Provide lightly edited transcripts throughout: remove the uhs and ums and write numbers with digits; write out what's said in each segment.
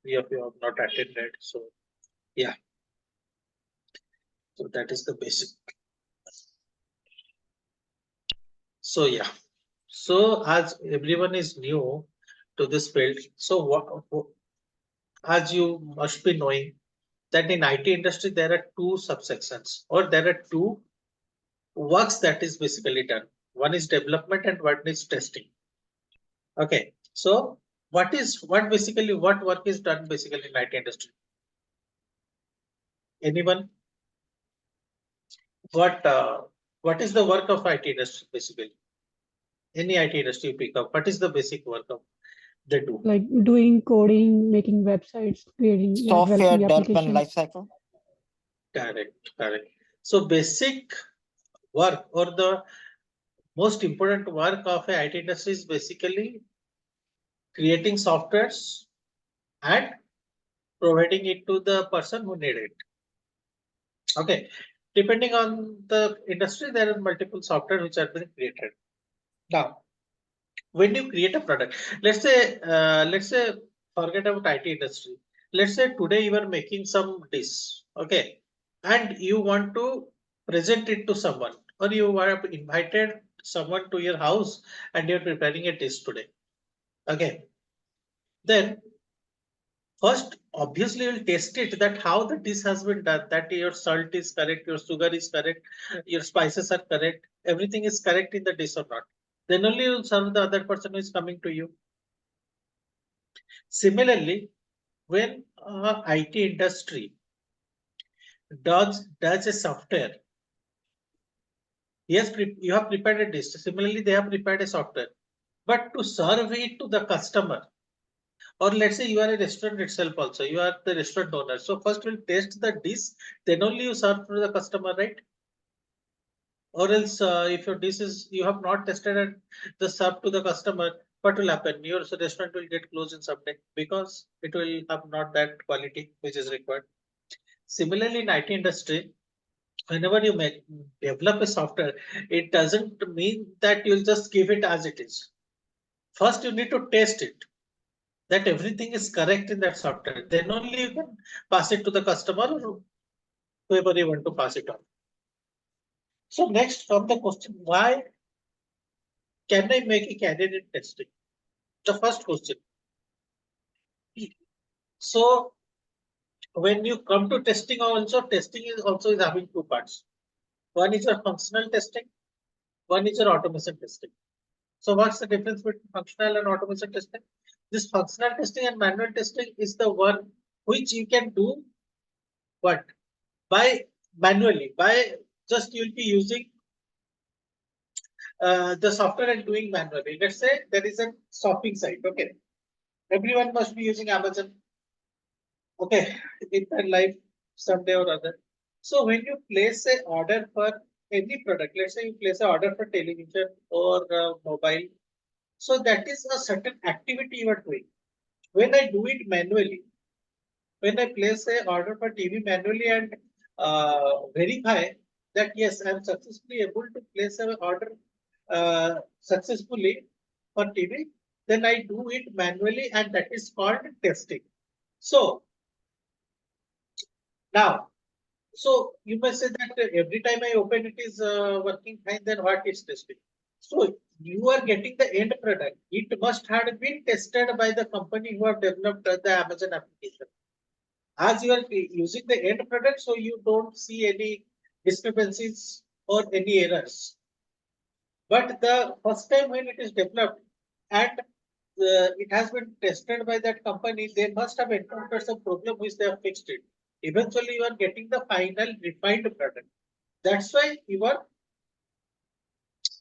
three of you have not attended. So yeah, so that is the basic. So yeah, so as everyone is new to this field, so as you must be knowing that in IT industry there are two subsections, or there are two works that is basically done. One is development and one is testing. Okay, so what basically what work is done basically in IT industry? Anyone? What is the work of IT industry basically? Any IT industry you pick up, what is the basic work of they do? Like doing coding, making websites, creating, yeah, Software developing development applications. lifecycle. Correct, correct. So basic work or the most important work of a IT industry is basically creating softwares and providing it to the person who need it. Okay, depending on the industry, there are multiple software which are being created. Now, when you create a product, let's say, forget about IT industry. Let's say today you are making some dish, okay, and you want to present it to someone, or you have invited someone to your house and you're preparing a dish today. Okay, then first, obviously, you'll test it that how the dish has been done, that your salt is correct, your sugar is correct, your spices are correct, everything is correct in the dish or not. Then only you'll serve the other person who is coming to you. Similarly, when IT industry does a software, yes, you have prepared a dish. Similarly, they have prepared a software, but to serve it to the customer, or let's say you are a restaurant itself also, you are the restaurant owner. So first we'll test the dish, then only you serve to the customer, right? Or else if your dish is you have not tested and just serve to the customer, what will happen? Your restaurant will get closed in some day because it will have not that quality which is required. Similarly, in IT industry, whenever you develop a software, it doesn't mean that you'll just give it as it is. First, you need to test it, that everything is correct in that software. Then only you can pass it to the customer or whoever you want to pass it on. So next come the question, why can I make a career in testing? The first question. So when you come to testing also, testing is also having two parts. One is your functional testing, one is your automation testing. So what's the difference between functional and automation testing? This functional testing and manual testing is the one which you can do what? By manually, by just you'll be using the software and doing manually. Let's say there is a shopping site. Okay, everyone must be using Amazon. Okay, in their life someday or other. So when you place a order for any product, let's say you place an order for television or mobile, so that is a certain activity you are doing. When I do it manually, when I place a order for TV manually and verify that yes, I am successfully able to place an order successfully for TV, then I do it manually, and that is called testing. So now, so you must say that every time I open it is working fine, then what is testing? So you are getting the end product. It must have been tested by the company who have developed the Amazon application. As you are using the end product, so you don't see any discrepancies or any errors. But the first time when it is developed and it has been tested by that company, they must have encountered some problem which they have fixed it. Eventually, you are getting the final refined product. That's why you are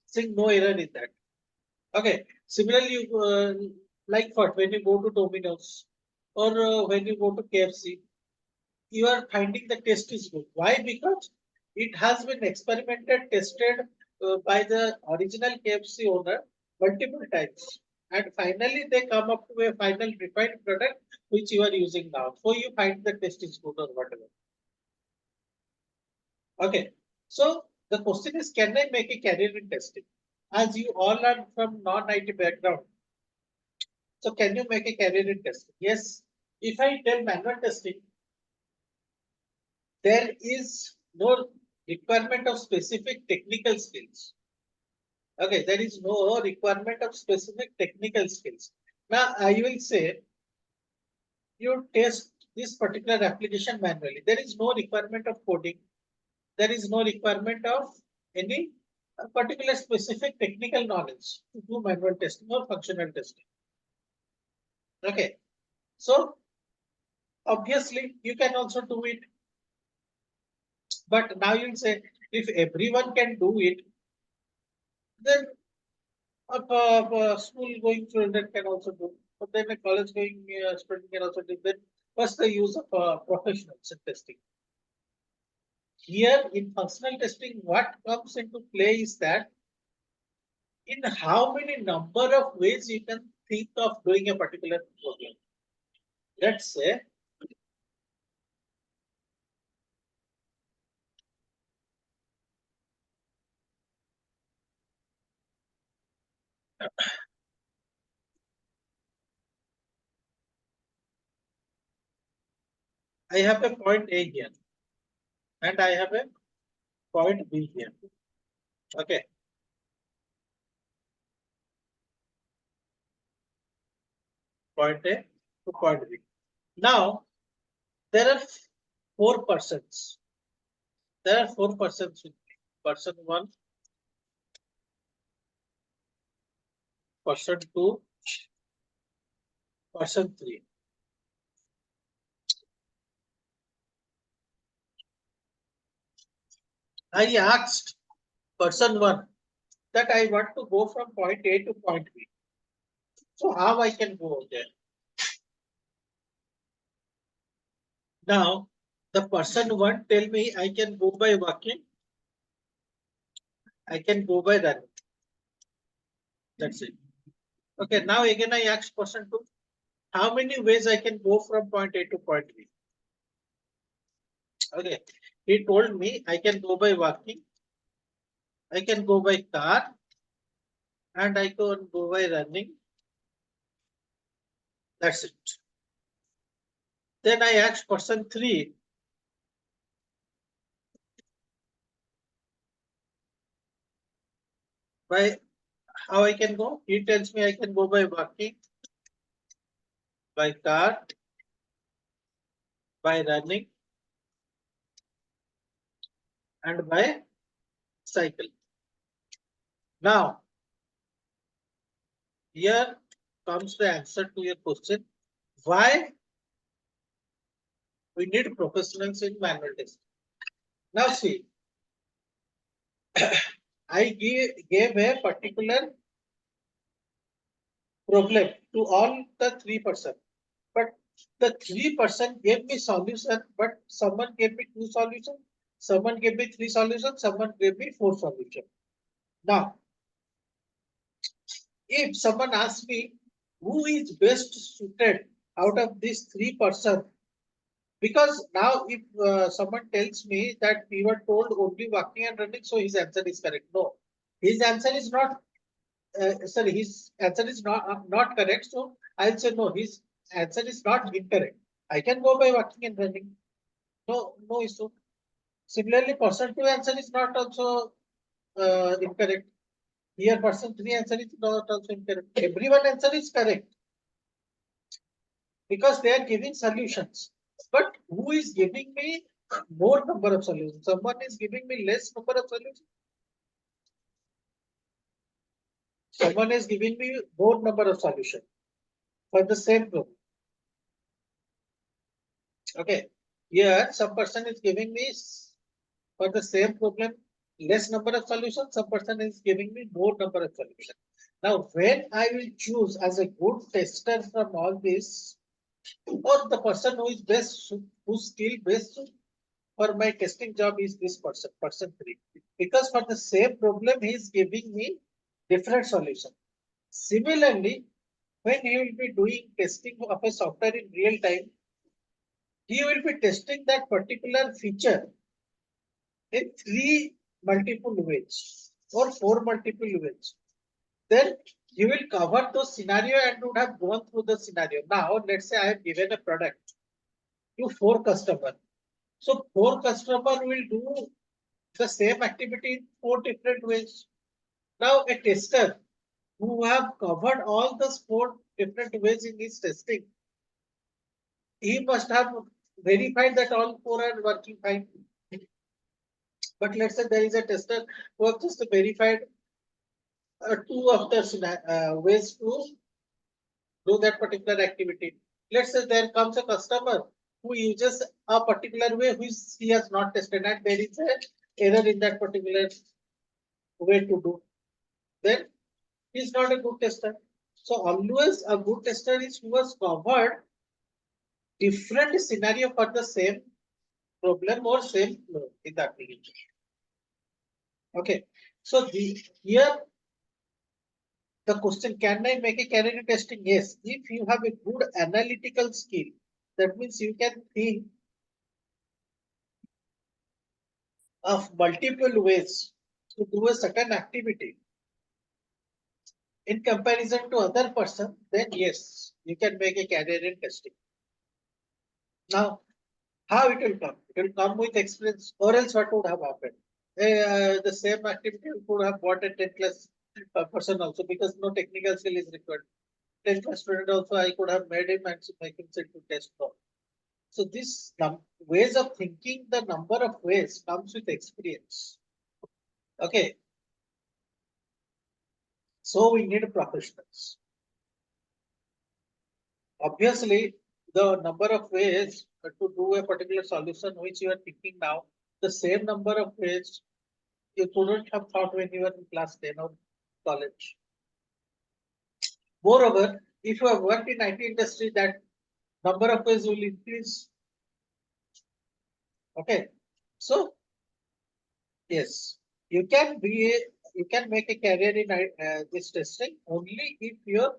seeing no error in that. Okay. Similarly, like what when you go to Domino's or when you go to KFC, you are finding the test is good. Why? Because it has been experimented, tested by the original KFC owner multiple times. And finally, they come up to a final refined product which you are using now. So you find the test is good or whatever. Okay. So the question is, can I make a career in testing? As you all are from non-IT background, so can you make a career in testing? Yes, If I tell manual testing, there is no requirement of specific technical skills. Okay, there is no requirement of specific technical skills. Now I will say you test this particular application manually. There is no requirement of coding. There is no requirement of any particular specific technical knowledge to do manual testing or functional testing. Okay, so obviously you can also do it, but now you'll say if everyone can do it, then a school going student can also do, but then a college going student can also do. Then what's the use of professionals in testing? Here in functional testing, what comes into play is that in how many number of ways you can think of doing a particular problem. Let's say I have a point A here and I have a point B here. Okay. Point A to point B. Now there are four persons. There are four persons with me. Person one, person two, person three. I asked person one that I want to go from point A to point B. So how I can go there? Now the person one tell me I can go by walking. I can go by running. That's it. Okay. Now again I asked person two, how many ways I can go from point A to point B? Okay. He told me I can go by walking. I can go by car and I can go by running. That's it. Then I asked person three, by how I can go. He tells me I can go by walking, by car, by running, and by cycle. Now, here comes the answer to your question. Why we need professionals in manual testing? Now see, I gave a particular problem to all the three person, but the three person gave me solution, but someone gave me two solutions, someone gave me three solutions, someone gave me four solutions. Now, if someone asks me who is best suited out of these three person, because now if someone tells me that we were told only walking and running, so his answer is correct. No, his answer is not. Sorry, his answer is not correct. So I'll say no. His answer is not incorrect. I can go by walking and running. No issue. Similarly, person two answer is not also incorrect. Here, person three answer is not also incorrect. Everyone answer is correct because they are giving solutions. But who is giving me more number of solutions? Someone is giving me less number of solutions. Someone is giving me more number of solutions for the same problem. Okay. Here, some person is giving me for the same problem less number of solutions. Some person is giving me more number of solutions. Now, when I will choose as a good tester from all this, or the person who is best, whose skill best for my testing job is this person, person three. Because for the same problem, he is giving me different solution. Similarly, when he will be doing testing of a software in real time, he will be testing that particular feature in three multiple ways or four multiple ways. Then You will cover those scenario and would have gone through the scenario. Now, let's say I have given a product to 4 customers. So 4 customers will do the same activity in 4 different ways. Now, a tester who have covered all those 4 different ways in his testing, he must have verified that all 4 are working fine. But let's say there is a tester who have just verified 2 of the ways to do that particular activity. Let's say there comes a customer who uses a particular way which he has not tested, and there is a error in that particular way to do. Then he's not a good tester. So always a good tester is who has covered different scenario for the same problem or same flow in the application. Okay. So here the question, can I make a candidate testing? Yes. If you have a good analytical skill, that means you can think of multiple ways to do a certain activity in comparison to other person, then yes, you can make a candidate testing. Now, how it will come? It will come with experience, or else what would have happened? The same activity could have bought a 10 class person also, because no technical skill is required. 10 class student also, I could have made him and make him sit to test for. So this ways of thinking, the number of ways comes with experience. Okay. So we need professionals. Obviously, the number of ways to do a particular solution which you are thinking now, the same number of ways you couldn't have thought when you were in class 10 or college. Moreover, if you have worked in IT industry, that number of ways will increase. Okay. So yes, you can make a career in this testing only if your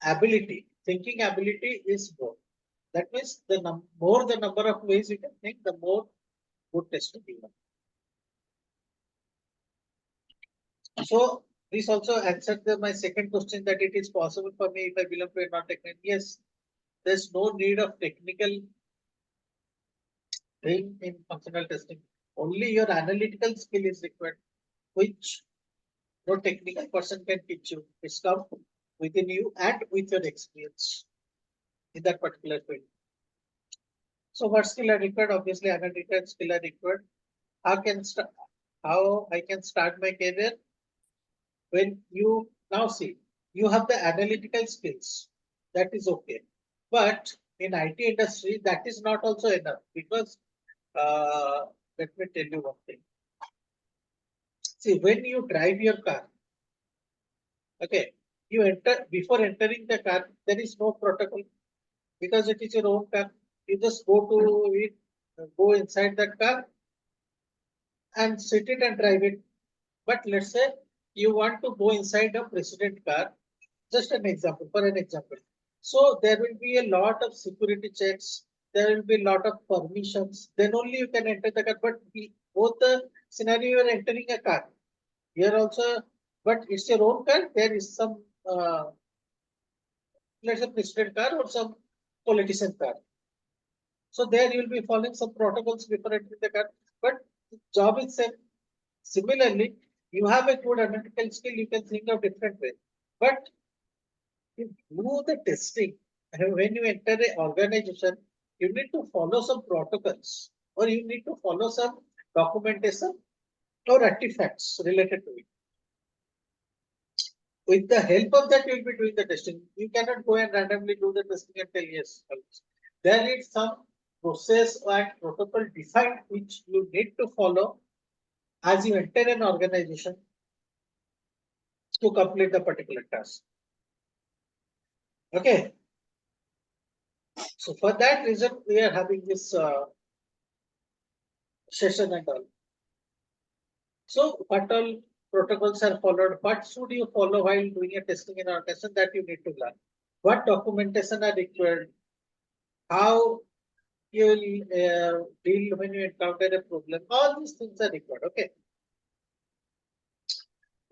ability, thinking ability is more. That means the more the number of ways you can think, the more good testing you have. So this also answered my second question, that it is possible for me if I belong to a non-technical. Yes, there's no need of technical thing in functional testing. Only your analytical skill is required, which no technical person can teach you. It's come within you and with your experience in that particular field. So what skill are required? Obviously, analytical skill are required. How I can start my career? When you now see, you have the analytical skills, that is okay. But in IT industry, that is not also enough, because uh, let me tell you one thing. See, when you drive your car, okay, you enter, before entering the car, there is no protocol, because it is your own car. You just go to it, go inside that car and sit it and drive it. But let's say you want to go inside a president car, just an example, for an example. So there will be a lot of security checks. There will be a lot of permissions. Then only you can enter the car. But both the scenario, you are entering a car. Here also, but it's your own car. There is some, let's say, president car or some politician car. So there you will be following some protocols before entering the car. But the job is same. Similarly, you have a good analytical skill. You can think of different ways. But you do the testing, and when you enter an organization, you need to follow some protocols, or you need to follow some documentation or artifacts related to it. With the help of that, you'll be doing the testing. You cannot go and randomly do the testing and tell yes. There is some process and protocol defined which you need to follow as you enter an organization to complete the particular task. Okay. So for that reason, we are having this session and all. So what all protocols are followed? What should you follow while doing a testing in organization, that you need to learn? What documentation are required? How you will deal when you encounter a problem? All these things are required. Okay.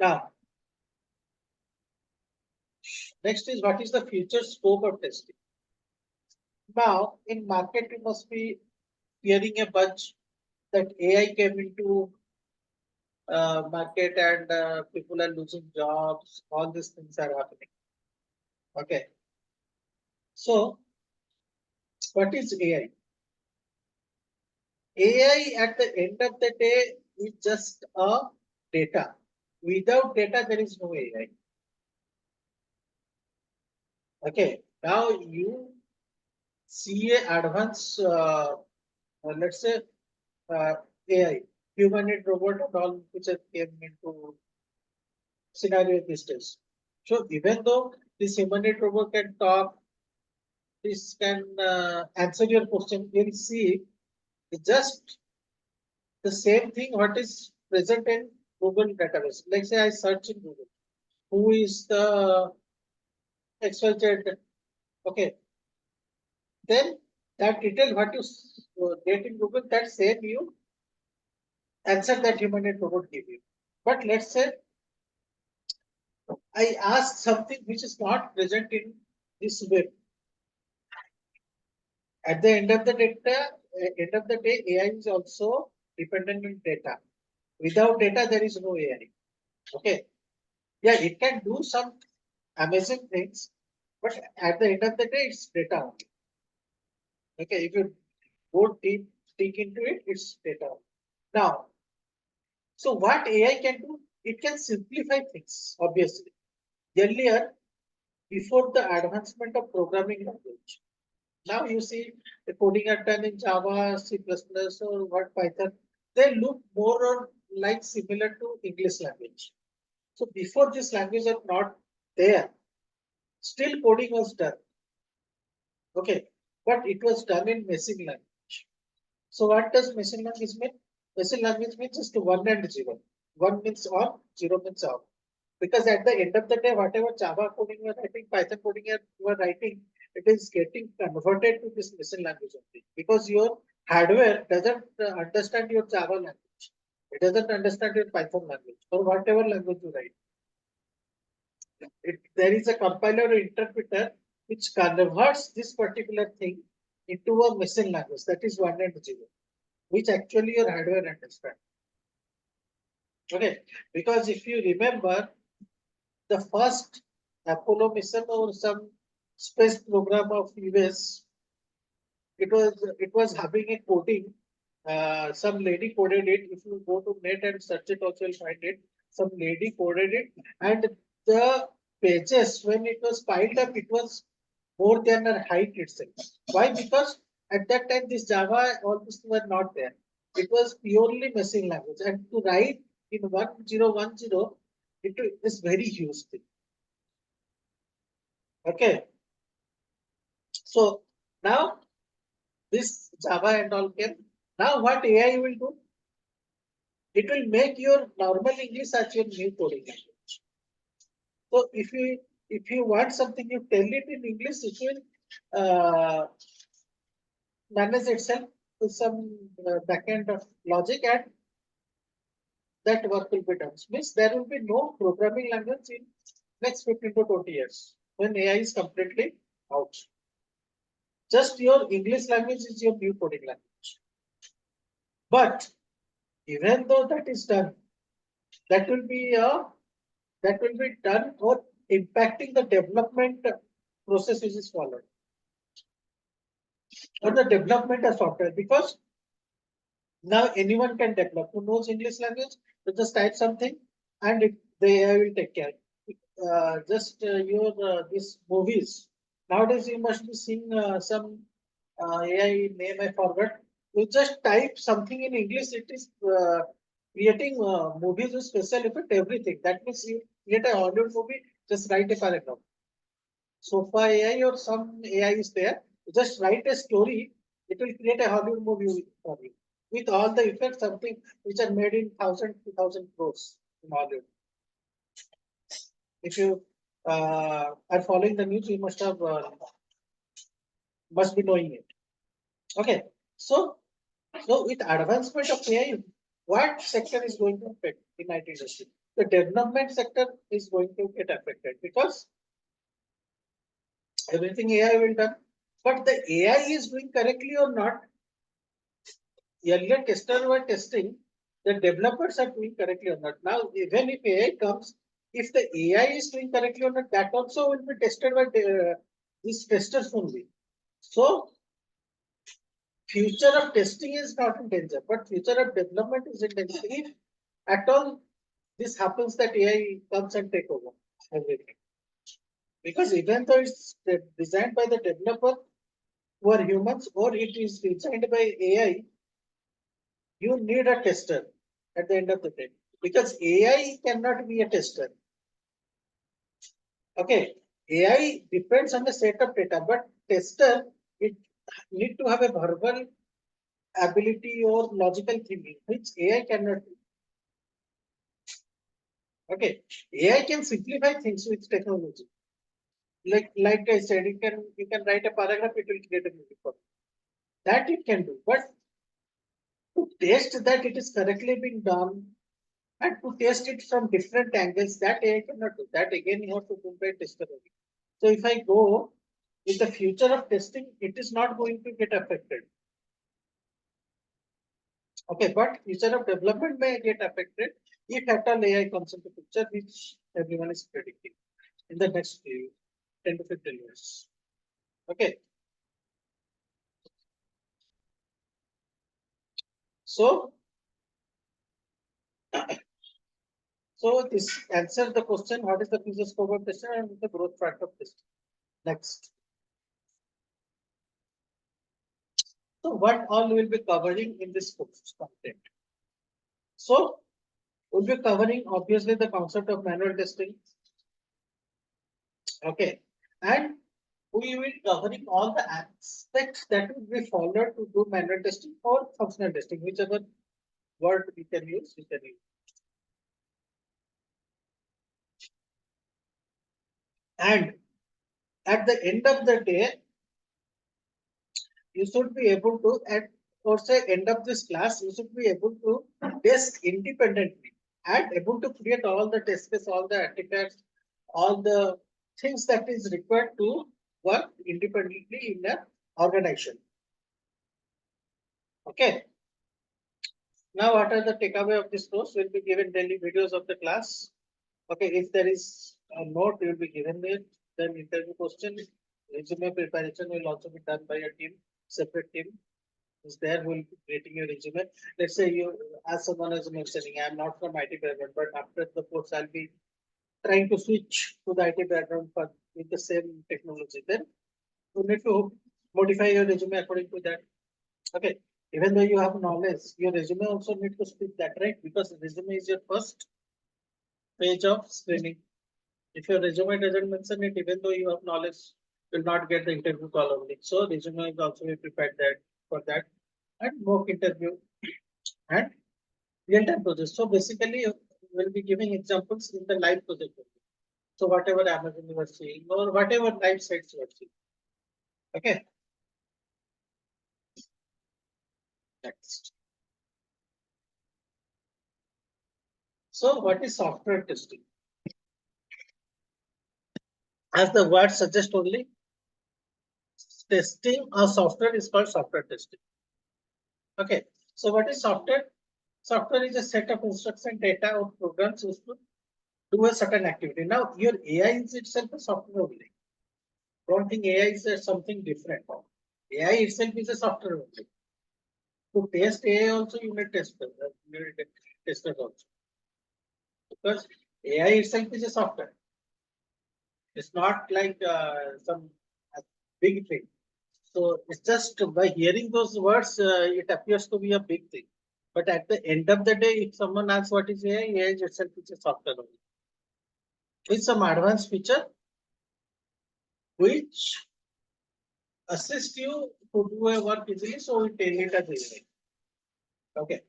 Now, Next is what is the future scope of testing? Now, in market, you must be hearing a bunch that AI came into market and people are losing jobs. All these things are happening. Okay. So, what is AI? AI at the end of the day is just a data. Without data, there is no AI. Okay. Now you see a advanced, let's say, AI, humanoid robot and all which have came into scenario these days. So even though this humanoid robot can talk, this can answer your question, you'll see it's just the same thing what is present in Google database. Like say I search in Google, who is the XYZ, okay, then that detail what you get in Google, that same you answer that humanoid robot give you. But let's say I ask something which is not present in this web. At the end of the day, AI is also dependent on data. Without data, there is no AI. Okay. Yeah, it can do some amazing things, but at the end of the day, it's data only. Okay, if you go deep into it, it's data only. Now, so what AI can do? It can simplify things, obviously. Earlier, before the advancement of programming language, now you see the coding are done in Java, C++, or what Python. They look more or like similar to English language. So before this language are not there, still coding was done. Okay, but it was done in machine language. So what does machine language mean? Machine language means just one and zero. One means on, zero means off. Because at the end of the day, whatever Java coding you are writing, Python coding you are writing, it is getting converted to this machine language only. Because your hardware doesn't understand your Java language. It doesn't understand your Python language or whatever language you write. There is a compiler or interpreter which converts this particular thing into a machine language. That is one and zero, which actually your hardware understands. Okay, because if you remember, the first Apollo mission or some space program of US, it was having a coding. Some lady coded it. If you go to net and search it, also you'll find it. Some lady coded it, and the pages when it was piled up, it was more than her height itself. Why? Because at that time this Java, all this were not there. It was purely machine language, and to write in 1010, it is very huge thing. Okay, so now this Java and all came. Now what AI will do? It will make your normal English as your new coding language. So if you want something, you tell it in English, it will manage itself with some backend of logic, and that work will be done. Means there will be no programming language in next 15 to 20 years when AI is completely out. Just your English language is your new coding language. But even though that is done, that will be done or impacting the development process which is followed or the development of software, because now anyone can develop who knows English language. You just type something and the AI will take care. Just your these movies. Nowadays you must be seeing some AI name I forgot. You just type something in English, it is creating movies with special effect, everything. That means you create a Hollywood movie, just write a paragraph. So for AI or some AI is there, you just write a story, it will create a Hollywood movie for you with all the effects, something which are made in 1,000 crores in Hollywood. If you are following the news, you must be knowing it. Okay, so with advancement of AI, what sector is going to affect in IT industry? The development sector is going to get affected because Everything AI will done, but the AI is doing correctly or not. Earlier testers were testing, the developers are doing correctly or not. Now, even if AI comes, if the AI is doing correctly or not, that also will be tested by these testers only. So, future of testing is not in danger, but future of development is in danger. If at all this happens that AI comes and take over everything. Because even though it's designed by the developer who are humans or it is designed by AI, you need a tester at the end of the day. Because AI cannot be a tester. Okay, AI depends on the set of data, but tester, it need to have a verbal ability or logical thinking, which AI cannot do. Okay, AI can simplify things with technology. Like I said, you can write a paragraph, it will create a movie for you. That it can do, but to test that it is correctly being done and to test it from different angles, that AI cannot do. That again you have to do by tester only. So if I go with the future of testing, it is not going to get affected. Okay, but future of development may get affected if at all AI comes into picture, which everyone is predicting in the next few 10 to 15 years. Okay, so so this answer the question: what is the future scope of testing and the growth track of testing? Next. So what all will be covering in this course content? So we'll be covering obviously the concept of manual testing. Okay, and we will covering all the aspects that will be followed to do manual testing or functional testing, whichever word we can use, we can use. And at the end of the day, you should be able to, at or say end of this class, you should be able to test independently and able to create all the test case, all the artifacts, all the things that is required to work independently in an organization. Okay. Now, what are the takeaway of this course? We'll be given daily videos of the class. Okay, if there is a note, you will be given it. Then interview question, resume preparation will also be done by a team, separate team. Is there who will be creating your resume. Let's say you, as someone is mentioning, I'm not from IT background, but after the course, I'll be trying to switch to the IT background but with the same technology. Then you need to modify your resume according to that. Okay. Even though you have knowledge, your resume also need to speak that, right? Because resume is your first page of screening. If your resume doesn't mention it, even though you have knowledge, you'll not get the interview call only. So resume is also be prepared that for that. And mock interview and real-time projects. So basically, we'll be giving examples in the live project. So whatever Amazon you are seeing or whatever live sites you are seeing. Okay. Next. So what is software testing? As the word suggests only, testing a software is called software testing. Okay. So what is software? Software is a set of instruction data or programs used to do a certain activity. Now your AI is itself a software only. Don't think AI is something different. AI itself is a software only. To test AI also you need tester, you need testers also. Because AI itself is a software. It's not like some big thing. So it's just by hearing those words, it appears to be a big thing. But at the end of the day, if someone asks what is AI, AI itself is a software only. It's some advanced feature which assist you to do a work easily. So we tell it as AI. Okay.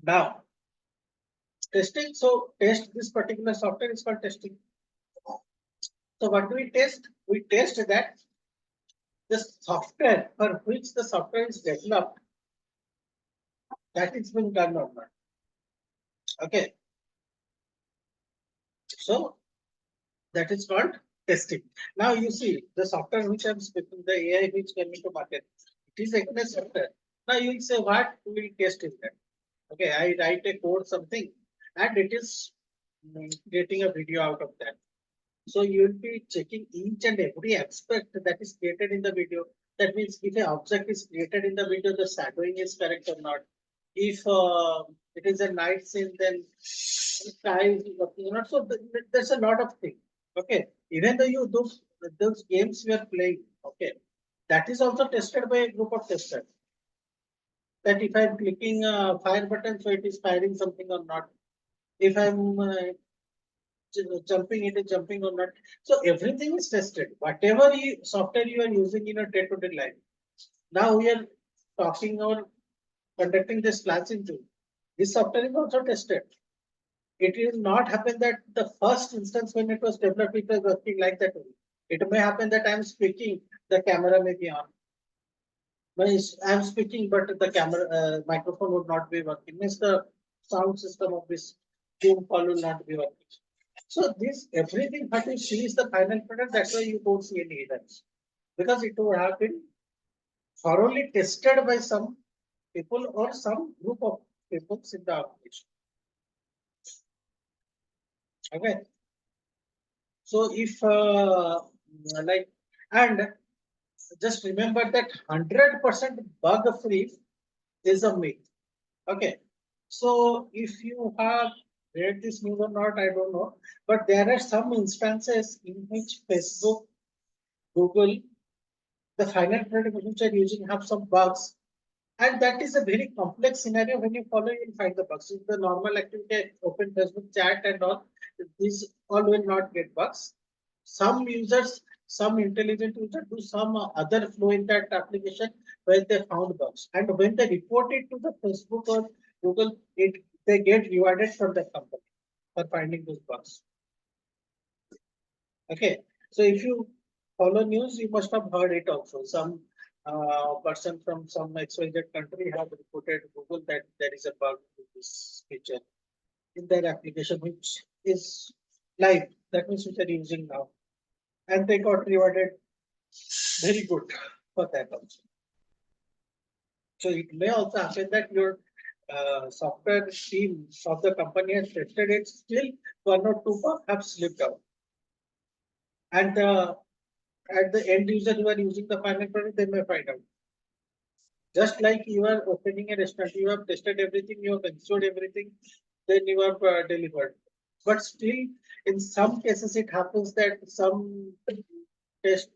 Now testing. So test this particular software is called testing. So what do we test? We test that the software for which the software is developed, that is being done or not. Okay. So That is called testing. Now you see the software which I'm speaking, the AI which came into market, it is a software. Now you will say what will test in that? Okay, I write a code something and it is creating a video out of that. So you will be checking each and every aspect that is created in the video. That means if an object is created in the video, the shadowing is correct or not. If it is a night scene, then sky is working or not. So there's a lot of things. Okay, even though you those games you are playing, okay, that is also tested by a group of testers. That if I'm clicking fire button, so it is firing something or not. If I'm jumping, it is jumping or not. So everything is tested. Whatever software you are using in your day-to-day life. Now we are talking or conducting this class into. This software is also tested. It will not happen that the first instance when it was developed, it was working like that only. It may happen that I'm speaking, the camera may be on. I'm speaking, but the camera microphone would not be working. Means the sound system of this Zoom call will not be working. So this everything that you see is the final product. That's why you don't see any errors because it would have been thoroughly tested by some people or some group of people in the organization. Okay. So if like and just remember that 100% bug free is a myth. Okay. So if you have read this news or not, I don't know. But there are some instances in which Facebook, Google, the final product which are using have some bugs. And that is a very complex scenario. When you follow, you'll find the bugs. If the normal activity, open Facebook chat and all, these all will not get bugs. Some users, some intelligent users do some other flow in that application where they found bugs. And when they report it to the Facebook or Google, they get rewarded from the company for finding those bugs. Okay, so if you follow news, you must have heard it also. Some person from some XYZ country have reported Google that there is a bug in this feature in their application, which is live. That means which are using now, and they got rewarded very good for that also. So it may also happen that your software team of the company has tested it, still one or two bugs have slipped out, and at the end user who are using the final product, they may find out. Just like you are opening a restaurant, you have tested everything, you have ensured everything, then you have delivered. But still, in some cases, it happens that some test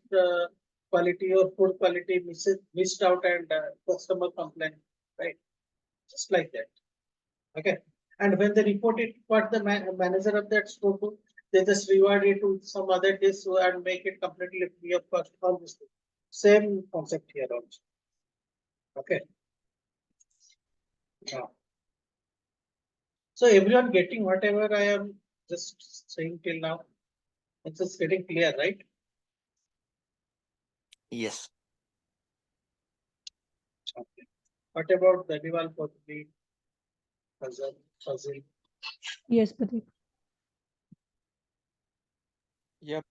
quality or food quality missed out and customer complaint, right? Just like that. Okay. And when they report it, what the manager of that store do, they just reward it to some other dish and make it completely free of cost. All this thing. Same concept here also. Okay. Now, so everyone getting whatever I am just saying till now, it's just getting clear, right? Yes. Okay. What about the Danival Potri puzzle? Yes, Pratik. Yep.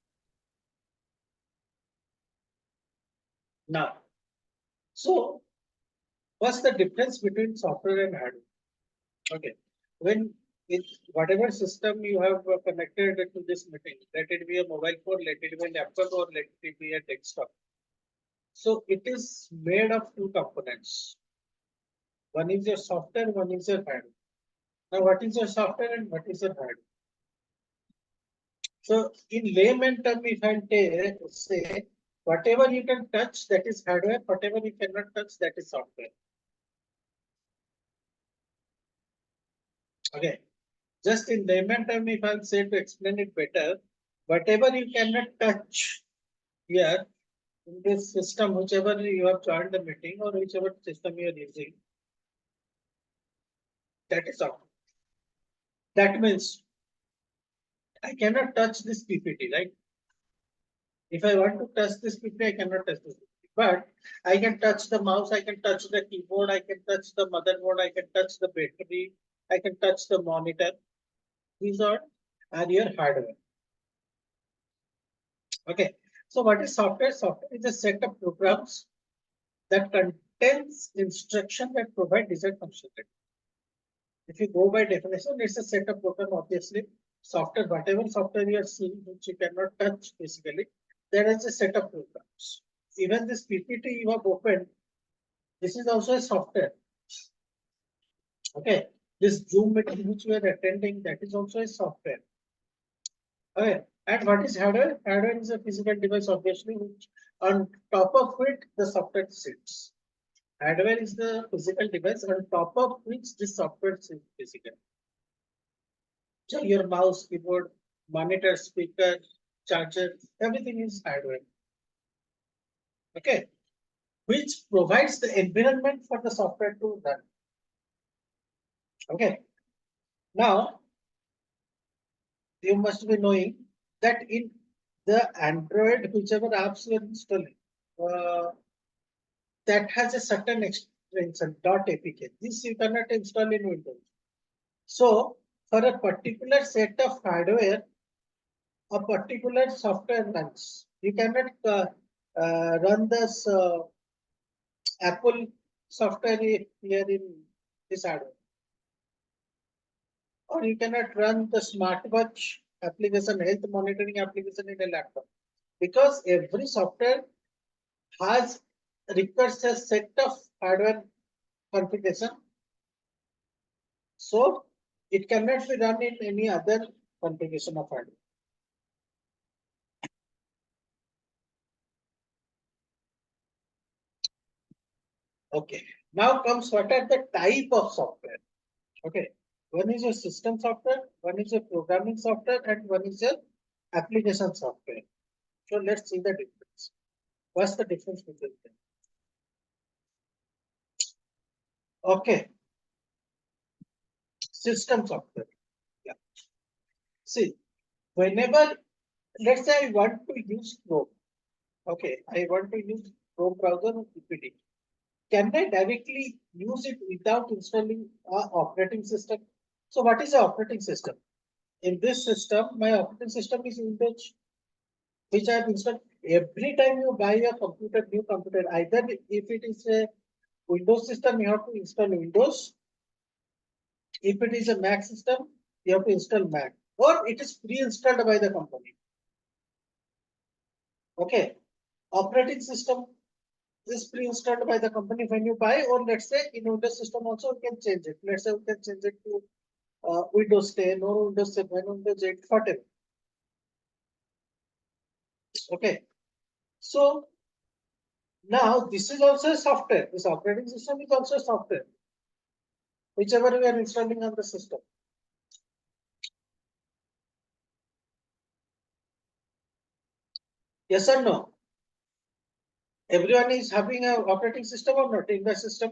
Now, so what's the difference between software and hardware? Okay. When it whatever system you have connected to this meeting, let it be a mobile phone, let it be a laptop, or let it be a desktop. So it is made of two components. One is your software, one is your hardware. Now, what is your software and what is your hardware? So, in layman term, if I say whatever you can touch, that is hardware. Whatever you cannot touch, that is software. Okay. Just in layman term, if I'll say to explain it better, whatever you cannot touch here in this system, whichever you have joined the meeting or whichever system you are using, that is software. That means I cannot touch this PPT, right? If I want to touch this PPT, I cannot touch this PPT. But I can touch the mouse, I can touch the keyboard, I can touch the motherboard, I can touch the battery, I can touch the monitor. These are your hardware. Okay. So what is software? Software is a set of programs that contains instruction that provide desired functionality. If you go by definition, it's a set of program, obviously. Software, whatever software you are seeing, which you cannot touch basically, there is a set of programs. Even this PPT you have opened, this is also a software. Okay. This Zoom meeting which we are attending, that is also a software. Okay. And what is hardware? Hardware is a physical device, obviously, which on top of it the software sits. Hardware is the physical device on top of which this software sits basically. So your mouse, keyboard, monitor, speaker, charger, everything is hardware. Okay. Which provides the environment for the software to run. Okay. Now, you must be knowing that in the Android, whichever apps you are installing, uh, that has a certain extension .apk. This you cannot install in Windows. So, for a particular set of hardware, a particular software runs. You cannot run this Apple software here in this hardware, or you cannot run the smartwatch application, health monitoring application in a laptop, because every software has requires a set of hardware configuration, so it cannot be run in any other configuration of hardware. Okay, now comes what are the type of software. Okay, one is a system software, one is a programming software, and one is a application software. So let's see the difference. What's the difference between them? Okay, system software. Yeah. See, whenever, let's say I want to use Chrome. Okay, I want to use Chrome browser or PPT. Can I directly use it without installing an operating system? So what is the operating system? In this system, my operating system is Windows, which I have installed. Every time you buy a computer, new computer, either if it is a Windows system, you have to install Windows. If it is a Mac system, you have to install Mac, or it is pre-installed by the company. Okay, operating system is pre-installed by the company when you buy, or let's say in Windows system also we can change it. Let's say we can change it to Windows 10 or Windows 7, Windows 8, whatever. Okay, so now this is also a software. This operating system is also a software, whichever we are installing on the system. Yes or no? Everyone is having an operating system or not in the system?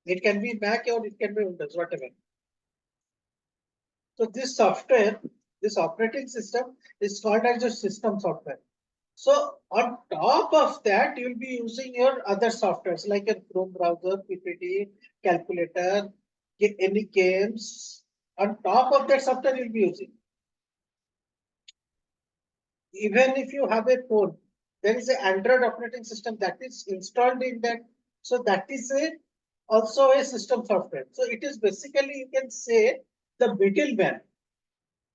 It can be Mac or it can be Windows, whatever. So this software, this operating system is called as a system software. So on top of that, you'll be using your other softwares like a Chrome browser, PPT, calculator, any games. On top of that software, you'll be using. Even if you have a phone, there is an Android operating system that is installed in that. So that is also a system software. So it is basically, you can say, the middleman.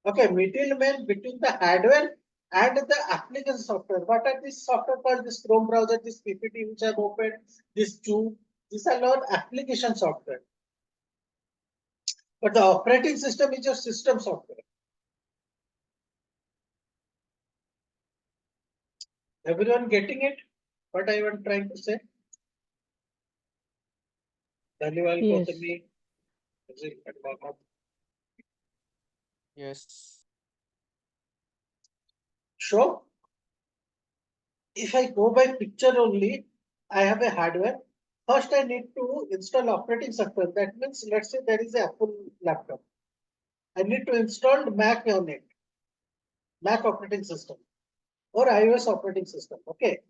Okay, middleman between the hardware and the application software. What are these software called? This Chrome browser, this PPT which I've opened, this Zoom. These are all application software. But the operating system is your system software. Everyone getting it? What I was trying to say? Dhaliwal, Yes. Gautami, Yes. sure. If I go by picture only, I have a hardware. First, I need to install operating software. That means, let's say there is an Apple laptop. I need to install Mac on it, Mac operating system or iOS operating system. Okay.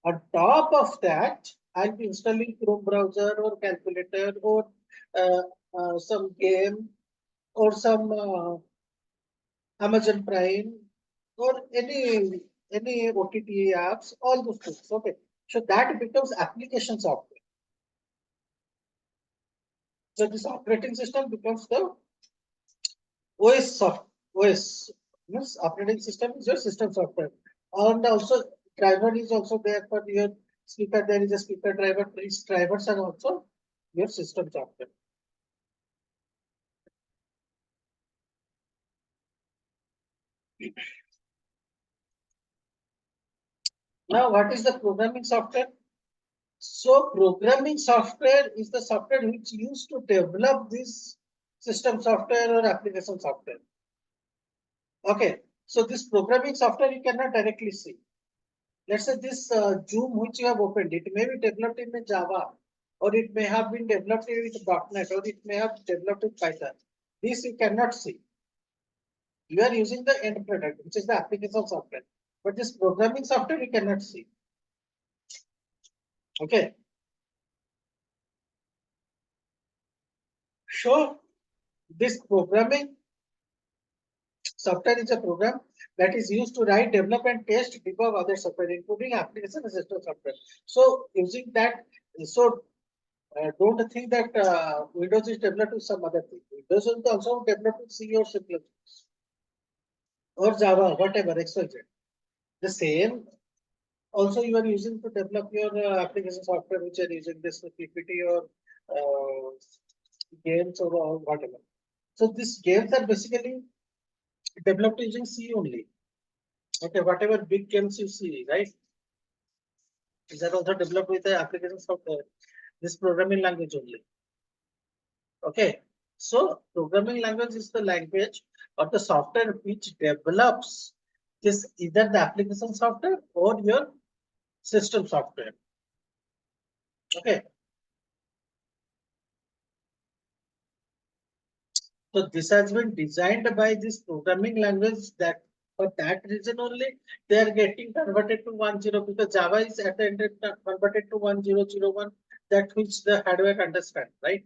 On top of that, I'll be installing Chrome browser or calculator or uh, some game or some Amazon Prime or any any OTT apps, all those things. Okay, so that becomes application software. So this operating system becomes the OS means operating system is your system software. And also driver is also there for your speaker. There is a speaker driver. These drivers are also your system software. Now, what is the programming software? So programming software is the software which used to develop this system software or application software. Okay, so this programming software you cannot directly see. Let's say this Zoom which you have opened, it may be developed in Java, or it may have been developed with .NET, or it may have developed with Python. This you cannot see. You are using the end product, which is the application software. But this programming software you cannot see. Okay. So this programming software is a program that is used to write, develop, and test, debug other software, including application and system software. So using that, so don't think that Windows is developed with some other thing. Windows is also developed with C or C++ or Java, whatever, XYZ. The same also you are using to develop your application software, which are using this PPT or games or whatever. So these games are basically developed using C only. Okay, whatever big games you see, right? These are also developed with the application software, this programming language only. Okay, so programming language is the language or the software which develops this either the application software or your system software. Okay, so this has been designed by this programming language that for that reason only they are getting converted to 1.0 because Java is at the end converted to 1.0.0.1 that which the hardware understand, right?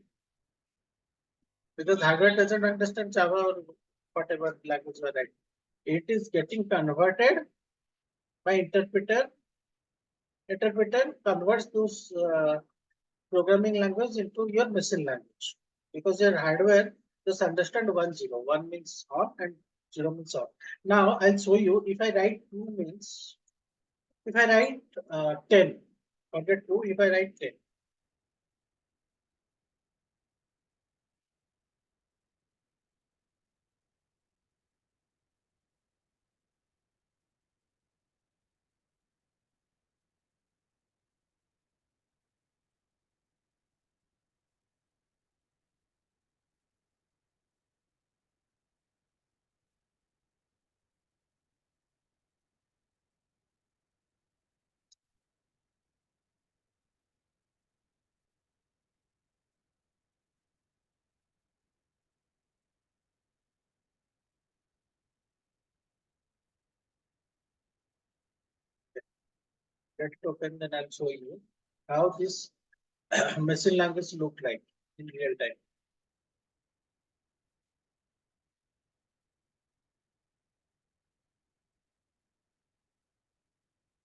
Because hardware doesn't understand Java or whatever language we write. It is getting converted by interpreter. Interpreter converts those programming language into your machine language because your hardware just understand 1.0. 1 means on and 0 means off. Now I'll show you if I write 2 means if I write 10, forget 2, if I write 10. Let it open, then I'll show you how this machine language look like in real time.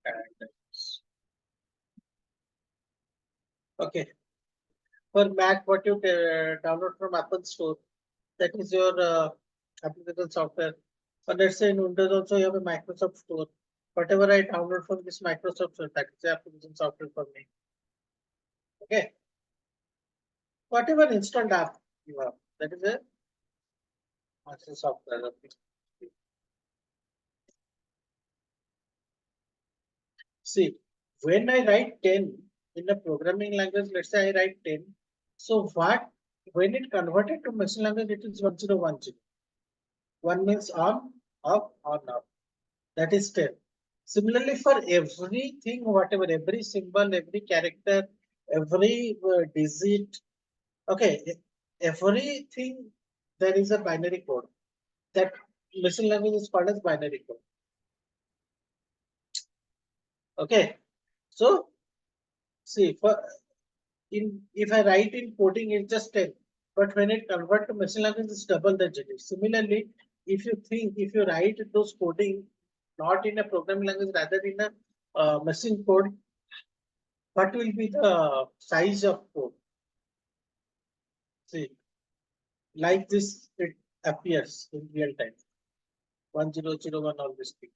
And, okay, for Mac, what you download from Apple Store, that is your application software. Or let's say in Windows also you have a Microsoft Store. Whatever I download from this Microsoft Store, that is the application software for me. Okay. Whatever installed app you have, that is a Microsoft software. Okay. See, when I write 10 in the programming language, let's say I write 10. So what when it converted to machine language, it is 1010. 1 means on, off, on, off. That is 10. Similarly, for everything, whatever, every symbol, every character, every digit, okay, everything, there is a binary code. That machine language is called as binary code. Okay, so see, for in if I write in coding, it's just 10. But when it convert to machine language, it's double the digit. Similarly, if you write those coding not in a programming language, rather in a machine code, what will be the size of code? See, like this, it appears in real time. 1001, all this thing.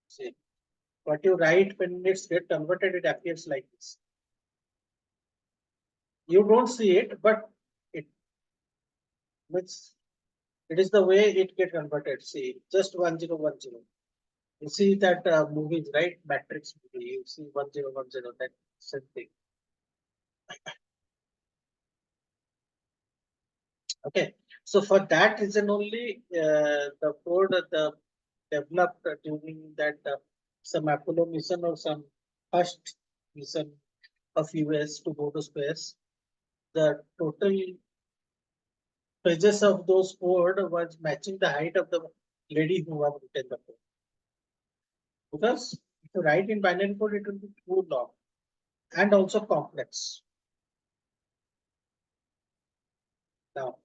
See, what you write when it's get converted, it appears like this. You don't see it, but it means it is the way it get converted. See, just 1010. You see that movies, right? Matrix movie. You see 1010, that same thing. Okay. So for that reason only, the code the developed during that some Apollo mission or some first mission of US to go to space, the total pages of those code was matching the height of the lady who had written the code. Because if you write in binary code, it will be too long and also complex. Now,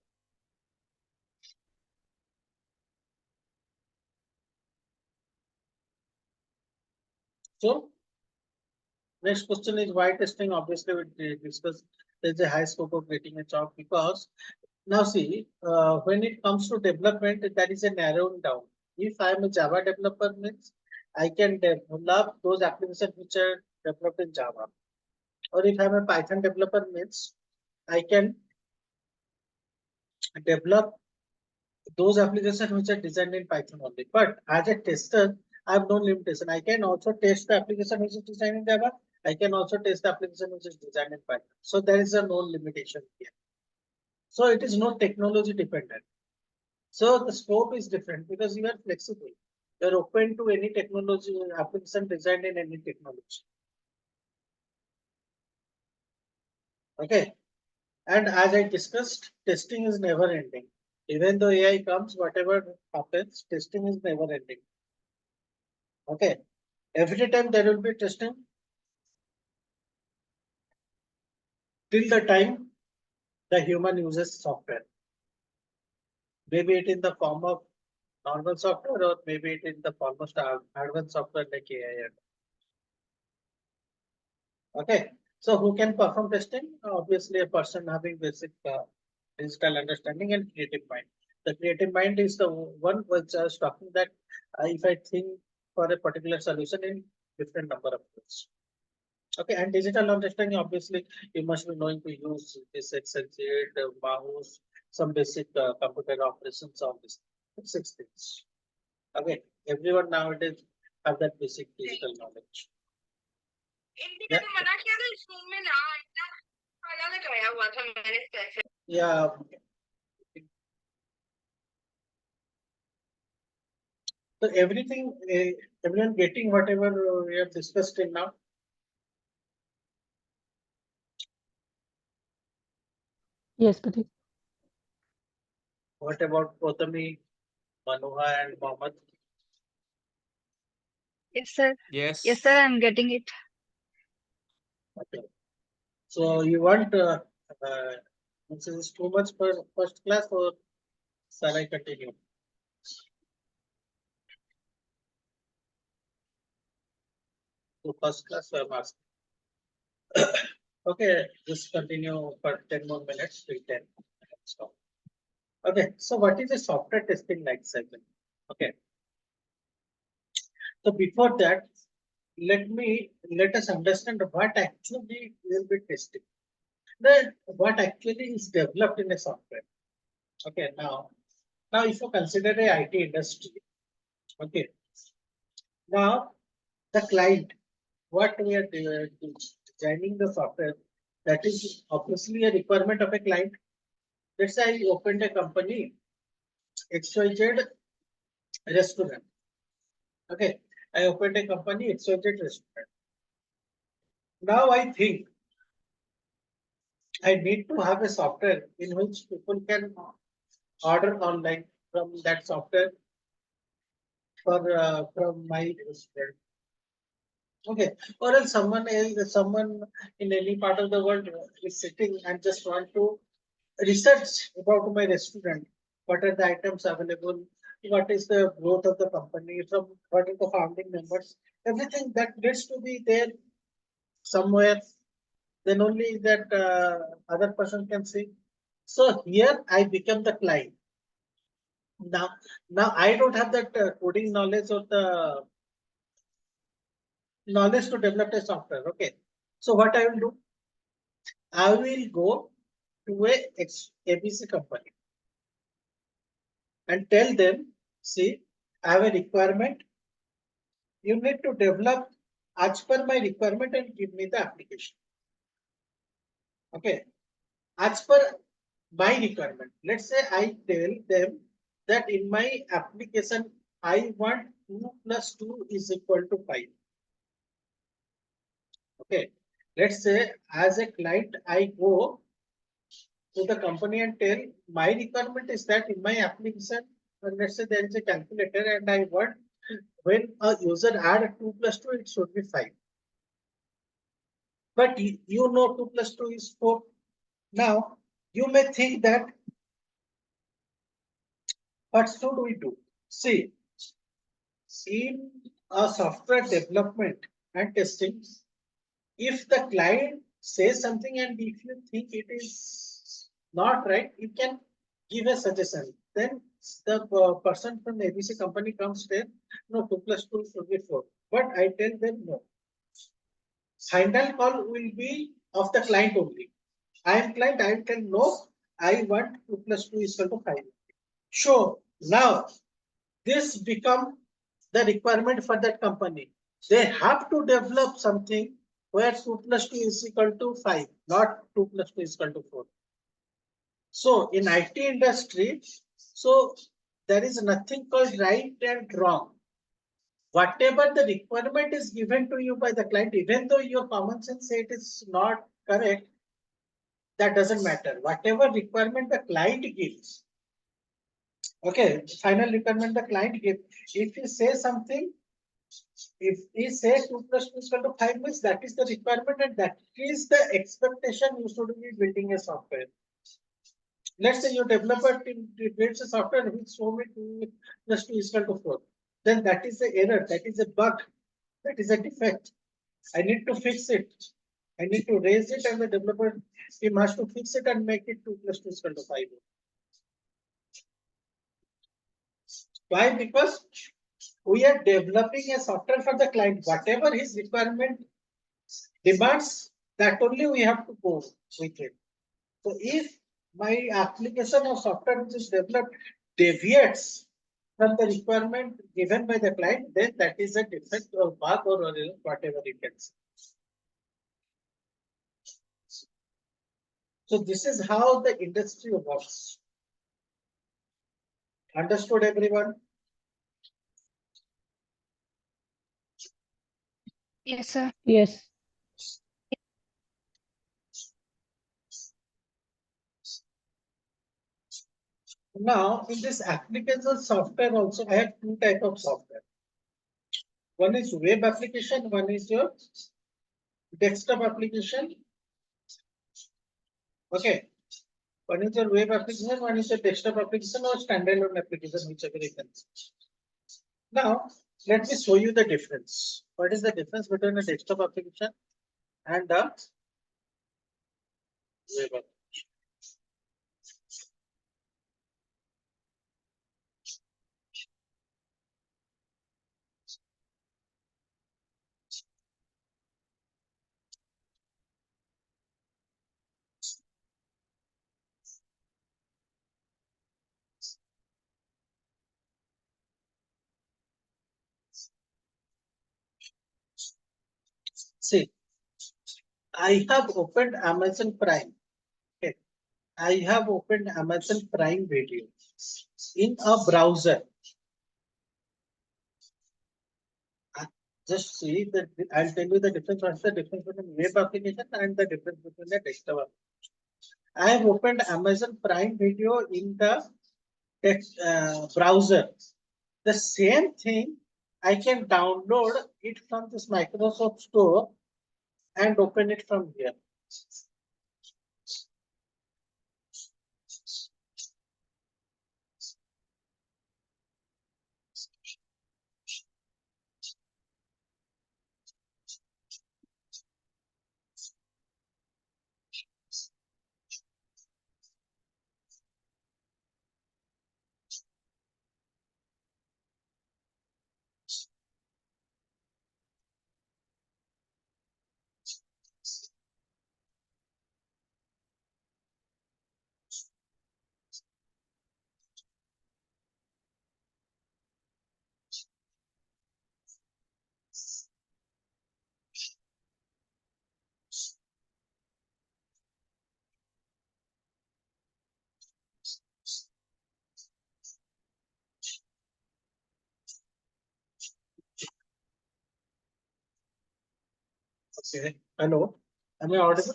so next question is why testing? Obviously, we discussed there's a high scope of getting a job because now see, when it comes to development, that is a narrowing down. If I am a Java developer, means I can develop those applications which are developed in Java. Or if I'm a Python developer, means I can develop those applications which are designed in Python only. But as a tester, I have no limitation. I can also test the application which is designed in Java. I can also test the application which is designed in Python. So there is a no limitation here. So it is not technology dependent. So the scope is different because you are flexible. You are open to any technology application designed in any technology. Okay. And as I discussed, testing is never ending. Even though AI comes, whatever happens, testing is never ending. Okay. Every time there will be testing till the time the human uses software. Maybe it in the form of normal software or maybe it in the form of advanced software like AI. Okay. So who can perform testing? Obviously, a person having basic digital understanding and creative mind. The creative mind is the one which I was talking that if I think for a particular solution in different number of ways. Okay, and digital understanding, obviously, you must be knowing to use this Excel sheet, mouse, some basic computer operations on this. Six things. Okay, everyone nowadays have that basic digital knowledge. Yeah. Yeah. So everything, everyone getting whatever we have discussed till now. Yes, Pratik. What about Potami, Manoha, and Mohammed? Yes, sir. Yes, Yes. sir, I'm getting it. Okay. So you want this is too much for first class or shall I continue? To first class, so I'm asking. Okay, just continue for 10 more minutes till 10. Stop. Okay, so what is a software testing life cycle? Okay, so before that, let us understand what actually will be testing. Then what actually is developed in a software. Okay, now if you consider a IT industry, okay, now the client, what we are designing the software, that is obviously a requirement of a client. Let's say I opened a company, XYZ restaurant. Okay, I opened a company, XYZ restaurant. Now I think I need to have a software in which people can order online from that software for from my restaurant. Okay, or else someone in any part of the world is sitting and just want to research about my restaurant. What are the items available? what is the growth of the company, from what are the founding members, everything that needs to be there somewhere. Then only that other person can see. So here I become the client. Now, now I don't have that coding knowledge or the knowledge to develop a software. Okay. So what I will do, I will go to a ABC company and tell them, see, I have a requirement. You need to develop as per my requirement and give me the application. Okay. As per my requirement, let's say I tell them that in my application, I want 2 plus 2 is equal to 5. Okay. Let's say as a client, I go to the company and tell my requirement is that in my application, let's say there is a calculator and I want when a user add 2 plus 2, it should be 5. But you know 2 plus 2 is 4. Now, you may think that, what should we do? See, in a software development and testing, if the client says something and if you think it is not right, you can give a suggestion. Then the person from the ABC company comes there, no, 2 plus 2 should be 4. But I tell them no. Final call will be of the client only. I am client, I tell no, I want 2 plus 2 is equal to 5. Sure. Now, this become the requirement for that company. They have to develop something where 2 plus 2 is equal to 5, not 2 plus 2 is equal to 4. So in IT industry, so there is nothing called right and wrong. Whatever the requirement is given to you by the client, even though your common sense say it is not correct, that doesn't matter. Whatever requirement the client gives, okay, final requirement the client gives. If he says something, if he says 2 plus 2 is equal to 5 means that is the requirement and that is the expectation you should be building a software. Let's say your developer team builds a software which show me 2 plus 2 is equal to 4. Then that is the error, that is a bug, that is a defect. I need to fix it. I need to raise it and the developer team has to fix it and make it 2 plus 2 is equal to 5. Why? Because we are developing a software for the client. Whatever his requirement demands, that only we have to go with it. So if my application or software which is developed deviates from the requirement given by the client, then that is a defect or bug or whatever you can say. So this is how the industry works. Understood, everyone? Yes, sir. Yes. Now, in this application software also, I have two types of software. One is web application, one is your desktop application. Okay. One is your web application, one is your desktop application or standalone application, whichever you can. Now, let me show you the difference. What is the difference between a desktop application and a web application? See, I have opened Amazon Prime. Okay. I have opened Amazon Prime Video in a browser. Just see that I'll tell you the difference. What's the difference between web application and the difference between the desktop application? I have opened Amazon Prime Video in the text browser. The same thing I can download it from this Microsoft Store and open it from here. Okay. Hello. Am I audible?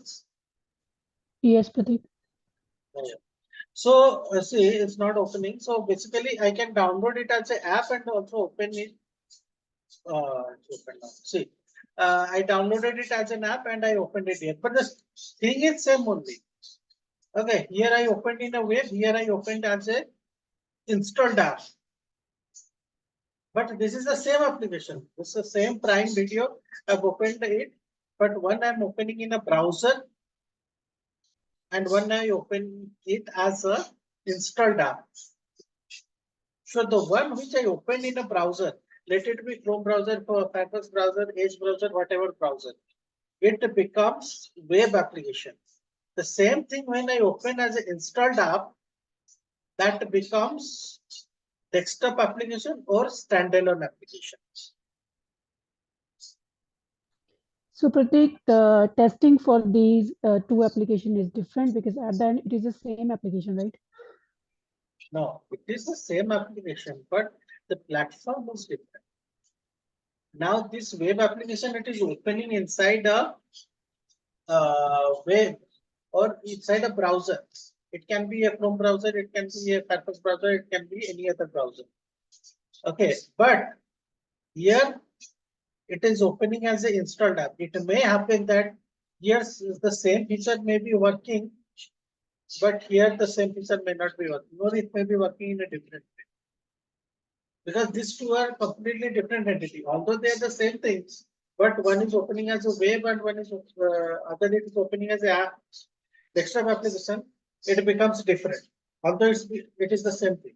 Yes, Pratik. So see, it's not opening. So basically, I can download it as an app and also open it. It's open now. See, I downloaded it as an app and I opened it here. But the thing is same only. Okay, here I opened in a web. Here I opened as a installed app. But this is the same application. This is the same Prime Video. I've opened it, but one I'm opening in a browser, and one I open it as a installed app. So the one which I opened in a browser, let it be Chrome browser, Firefox browser, Edge browser, whatever browser, it becomes web application. The same thing when I open as an installed app, that becomes desktop application or standalone application. So Pratik, the testing for these two applications is different because at the end it is the same application, right? No, it is the same application, but the platform is different. Now this web application, it is opening inside a web or inside a browser. It can be a Chrome browser, it can be a Firefox browser, it can be any other browser. Okay, but here it is opening as an installed app. It may happen that yes, the same feature may be working, but here the same feature may not be working, or it may be working in a different way. Because these two are completely different entity. Although they are the same things, but one is opening as a web and one is other is opening as a app, desktop application. It becomes different. Although it is the same thing.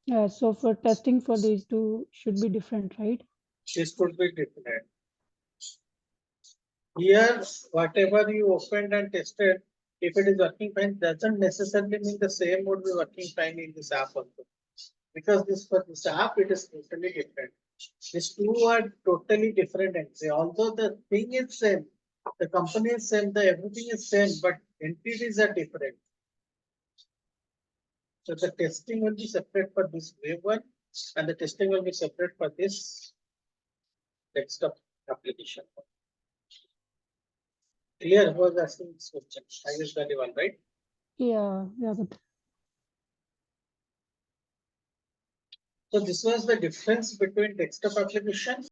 Yeah, so for testing for these two should be different, right? This could be different. Here, whatever you opened and tested, if it is working fine, doesn't necessarily mean the same would be working fine in this app also. Because for this app, it is totally different. These two are totally different entity. Although the thing is same, the company is same, the everything is same, but entities are different. So the testing will be separate for this web one, and the testing will be separate for this desktop application. Clear? Who was asking this question? I guess very well, right? Yeah, but So this was the difference between desktop application